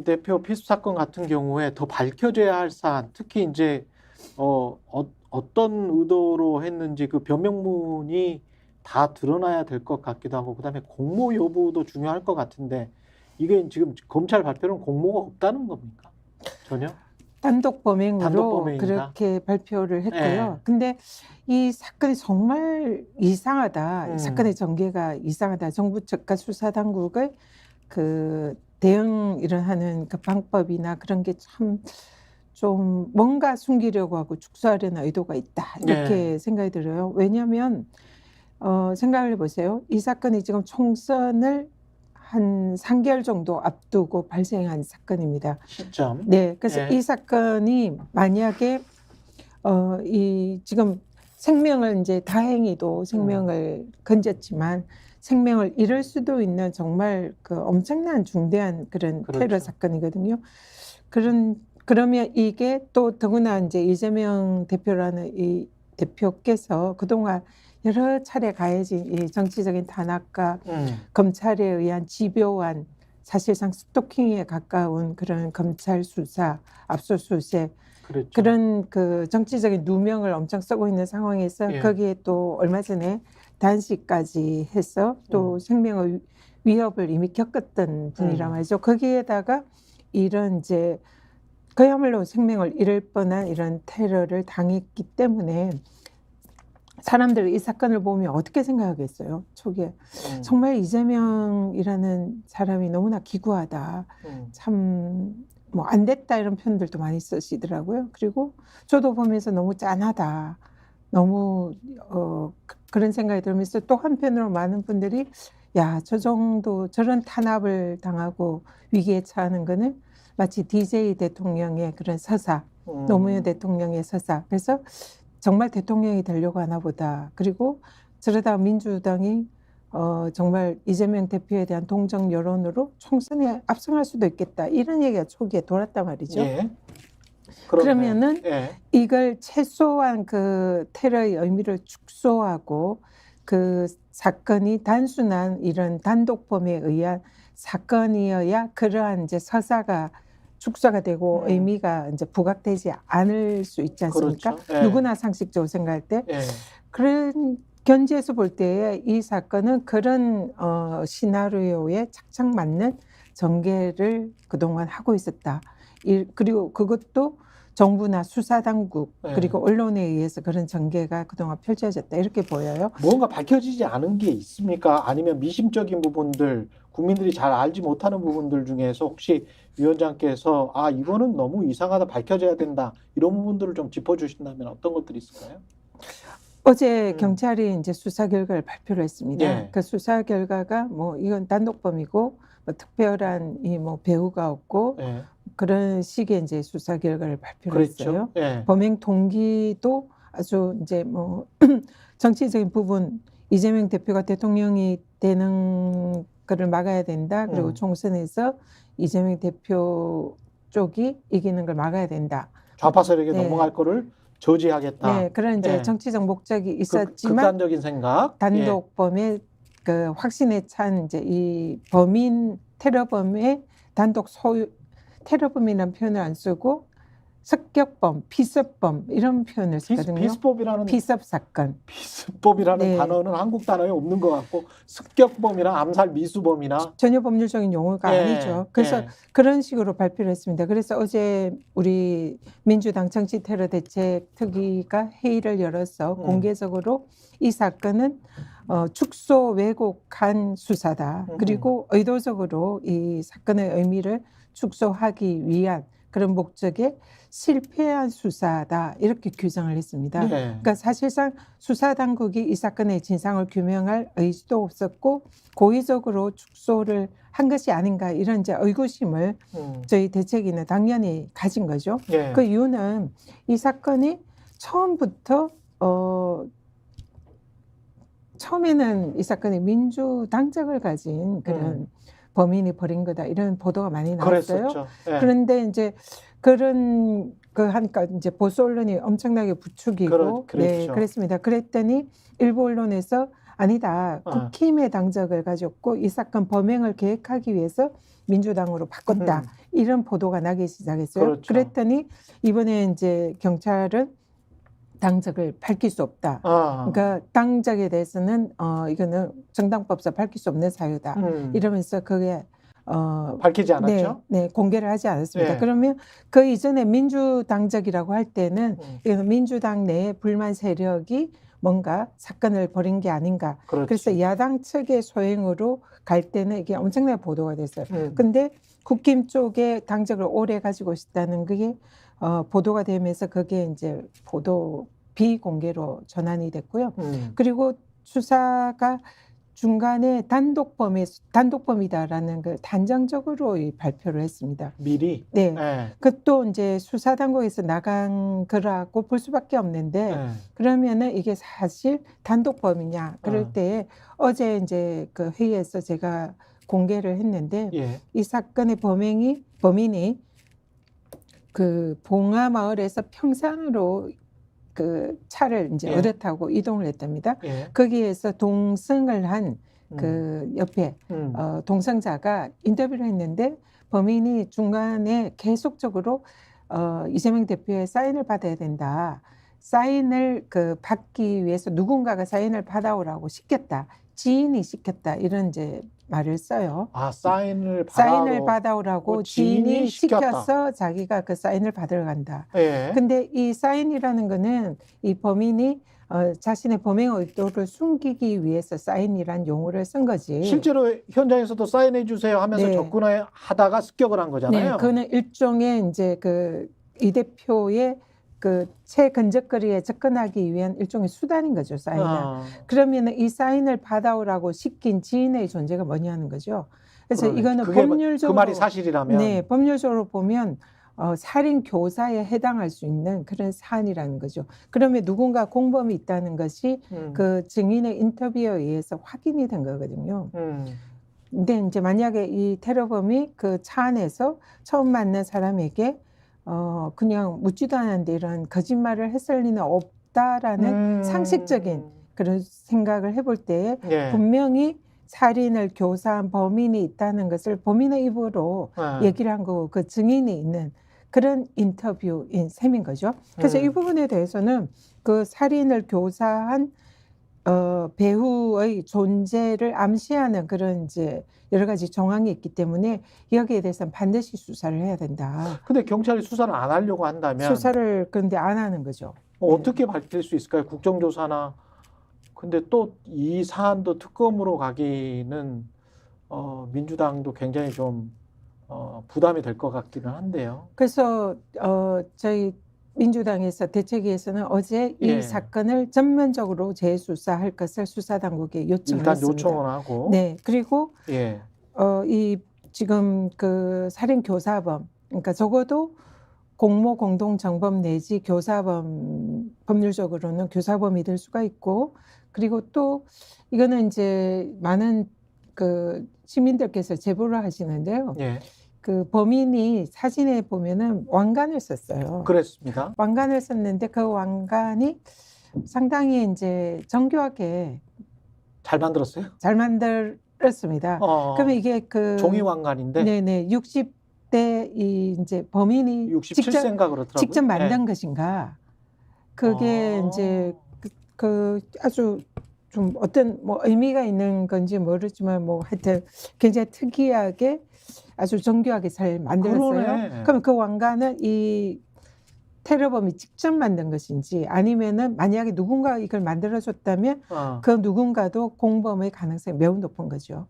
대표 피습 사건 같은 경우에 더 밝혀져야 할 사안, 특히 이제 어떤 의도로 했는지 그 변명문이 다 드러나야 될 것 같기도 하고, 그다음에 공모 여부도 중요할 것 같은데, 이게 지금 검찰 발표는 공모가 없다는 겁니까? 전혀? 단독 범행으로 단독 범행이다. 그렇게 발표를 했고요. 예. 근데 이 사건이 정말 이상하다. 이 사건의 전개가 이상하다. 정부 측과 수사당국의 그 대응을 하는 그 방법이나 그런 게 참 좀 뭔가 숨기려고 하고 축소하려는 의도가 있다. 이렇게 생각이 들어요. 왜냐하면 생각을 해보세요. 이 사건이 지금 총선을 한 3개월 정도 앞두고 발생한 사건입니다. 시점. 네, 그래서 예. 이 사건이 만약에 이 지금 생명을 이제 다행히도 생명을 건졌지만 생명을 잃을 수도 있는 정말 그 엄청난 중대한 그런 그렇죠. 테러 사건이거든요. 그러면 이게 또 더구나 이제 이재명 대표라는 이 대표께서 그동안 여러 차례 가해진 이 정치적인 탄압과 검찰에 의한 집요한 사실상 스토킹에 가까운 그런 검찰 수사, 압수수색 그렇죠. 그런 그 정치적인 누명을 엄청 쓰고 있는 상황에서 예. 거기에 또 얼마 전에 단식까지 해서 또 생명의 위협을 이미 겪었던 분이란 말이죠. 거기에다가 이런 이제 그야말로 생명을 잃을 뻔한 이런 테러를 당했기 때문에 사람들이 이 사건을 보면 어떻게 생각하겠어요? 초기에 정말 이재명이라는 사람이 너무나 기구하다. 참 뭐 안 됐다 이런 표현들도 많이 쓰시더라고요. 그리고 저도 보면서 너무 짠하다. 너무 그런 생각이 들면서 또 한편으로 많은 분들이 야, 저 정도 저런 탄압을 당하고 위기에 처하는 거는 마치 DJ 대통령의 그런 서사, 노무현 대통령의 서사. 그래서 정말 대통령이 되려고 하나 보다. 그리고 저러다 민주당이 정말 이재명 대표에 대한 동정 여론으로 총선에 압승할 수도 있겠다. 이런 얘기가 초기에 돌았단 말이죠. 예. 그러면은 예. 이걸 최소한 그 테러의 의미를 축소하고 그 사건이 단순한 이런 단독범에 의한 사건이어야 그러한 이제 서사가 축소가 되고 의미가 이제 부각되지 않을 수 있지 않습니까? 그렇죠. 예. 누구나 상식적으로 생각할 때. 예. 그런 견지에서 볼 때 이 사건은 그런 시나리오에 착착 맞는 전개를 그동안 하고 있었다. 그리고 그것도 정부나 수사당국 그리고 언론에 의해서 그런 전개가 그동안 펼쳐졌다. 이렇게 보여요. 뭔가 밝혀지지 않은 게 있습니까? 아니면 미심적인 부분들, 국민들이 잘 알지 못하는 부분들 중에서 혹시 위원장께서 이거는 너무 이상하다, 밝혀져야 된다, 이런 부분들을 좀 짚어주신다면 어떤 것들이 있을까요? 어제 경찰이 이제 수사 결과를 발표를 했습니다. 예. 그 수사 결과가 뭐 이건 단독범이고 뭐 특별한 이 뭐 배후가 없고 예. 그런 식의 이제 수사 결과를 발표를 했어요. 예. 범행 동기도 아주 이제 뭐 정치적인 부분, 이재명 대표가 대통령이 되는 거를 막아야 된다. 그리고 총선에서 이재명 대표 쪽이 이기는 걸 막아야 된다. 좌파 세력에 넘어갈 거를 저지하겠다. 네, 그런 이제 정치적 목적이 있었지만 극단적인 생각. 단독범의 그 확신에 찬 이제 이 범인 테러범의 단독 소유 테러범이라는 표현을 안 쓰고 습격범, 피습범 이런 표현을 쓰거든요. 피습법이라는 피습 사건. 피습법이라는 단어는 한국 단어에 없는 것 같고 습격범이나 암살 미수범이나 전혀 법률적인 용어가 아니죠. 그래서 그런 식으로 발표를 했습니다. 그래서 어제 우리 민주당 정치테러대책특위가 회의를 열어서 공개적으로 이 사건은 축소 왜곡한 수사다. 그리고 의도적으로 이 사건의 의미를 축소하기 위한 그런 목적에 실패한 수사다 이렇게 규정을 했습니다. 그러니까 사실상 수사당국이 이 사건의 진상을 규명할 의지도 없었고 고의적으로 축소를 한 것이 아닌가 이런 이제 의구심을 저희 대책위는 당연히 가진 거죠. 그 이유는 이 사건이 처음부터 처음에는 이 사건이 민주당적을 가진 그런 범인이 벌인 거다 이런 보도가 많이 나왔어요. 그런데 이제 그런 하니까 이제 보수 언론이 엄청나게 부추기고 네, 그랬습니다. 그랬더니 일부 언론에서 아니다. 국힘의 당적을 가졌고 이 사건 범행을 계획하기 위해서 민주당으로 바꿨다. 이런 보도가 나기 시작했어요. 그렇죠. 그랬더니 이번에 이제 경찰은 당적을 밝힐 수 없다. 그러니까 당적에 대해서는 이거는 정당법상 밝힐 수 없는 사유다. 이러면서 그게 밝히지 않았죠? 네, 공개를 하지 않았습니다. 예. 그러면 그 이전에 민주당적이라고 할 때는 이거는 민주당 내에 불만 세력이 뭔가 사건을 벌인 게 아닌가. 그렇지. 그래서 야당 측의 소행으로 갈 때는 이게 엄청나게 보도가 됐어요. 근데 국힘 쪽에 당적을 오래 가지고 있다는 그게 보도가 되면서 그게 이제 비공개로 전환이 됐고요. 그리고 수사가 중간에 단독범이다라는 걸 단정적으로 발표를 했습니다. 미리? 네. 네. 그것도 이제 수사당국에서 나간 거라고 볼 수밖에 없는데 네. 그러면은 이게 사실 단독범이냐 그럴 때에 어제 이제 그 회의에서 제가 공개를 했는데 예. 이 사건의 범인이 그 봉화마을에서 평산으로 그 차를 이제 예. 얻어 타고 이동을 했답니다. 예. 거기에서 동승을 한 그 옆에 동승자가 인터뷰를 했는데 범인이 중간에 계속적으로 이재명 대표의 사인을 받아야 된다. 사인을 받기 위해서 누군가가 사인을 받아오라고 시켰다. 지인이 시켰다. 이런 이제 말을 써요. 사인을 받아오라고 지인이 시켜서 자기가 그 사인을 받으러 간다. 예. 근데 이 사인이라는 거는 이 범인이 자신의 범행 의도를 숨기기 위해서 사인이란 용어를 쓴 거지. 실제로 현장에서도 사인해 주세요 하면서 네. 접근하다가 습격을 한 거잖아요. 네, 그는 일종의 이제 이 대표의 최근접거리에 접근하기 위한 일종의 수단인 거죠, 사인은. 그러면 이 사인을 받아오라고 시킨 지인의 존재가 뭐냐는 거죠. 그래서 이거는 법률적으로 그 말이 사실이라면 네, 법률적으로 보면 살인 교사에 해당할 수 있는 그런 사안이라는 거죠. 그러면 누군가 공범이 있다는 것이 그 증인의 인터뷰에 의해서 확인이 된 거거든요. 근데 이제 만약에 이 테러범이 그 차 안에서 처음 만난 사람에게 그냥 묻지도 않았는데 이런 거짓말을 했을 리는 없다라는 상식적인 그런 생각을 해볼 때에 예. 분명히 살인을 교사한 범인이 있다는 것을 범인의 입으로 얘기를 한 거고 그 증인이 있는 그런 인터뷰인 셈인 거죠. 그래서 이 부분에 대해서는 그 살인을 교사한 배우의 존재를 암시하는 그런 이제 여러 가지 정황이 있기 때문에 여기에 대해서는 반드시 수사를 해야 된다. 근데 경찰이 수사를 안 하려고 한다면 수사를 그런데 안 하는 거죠. 어떻게 밝힐 수 있을까요? 국정조사나. 근데 또 이 사안도 특검으로 가기는 민주당도 굉장히 좀 부담이 될 것 같기는 한데요. 그래서 저희 민주당에서 대책위에서는 어제 예. 이 사건을 전면적으로 재수사할 것을 수사당국에 요청을 일단 했습니다. 요청을 하고. 네, 그리고 예. 이 지금 그 살인 교사범, 그러니까 적어도 공모 공동 정범 내지 교사범, 법률적으로는 교사범이 될 수가 있고, 그리고 또 이거는 이제 많은 그 시민들께서 제보를 하시는데요. 예. 그 범인이 사진에 보면은 왕관을 썼어요. 그랬습니다. 왕관을 썼는데 그 왕관이 상당히 이제 정교하게 잘 만들었어요? 잘 만들었습니다. 그러면 이게 종이 왕관인데. 네네 60대 이 이제 범인이 67세인가 그렇더라고요. 직접 만든 것인가? 그게 이제 그 아주 좀 어떤 뭐 의미가 있는 건지 모르지만 뭐 하여튼 굉장히 특이하게 아주 정교하게 잘 만들었어요. 그러네. 그럼 그 왕관은 이 테러범이 직접 만든 것인지 아니면은 만약에 누군가 이걸 만들어줬다면 그 누군가도 공범의 가능성이 매우 높은 거죠.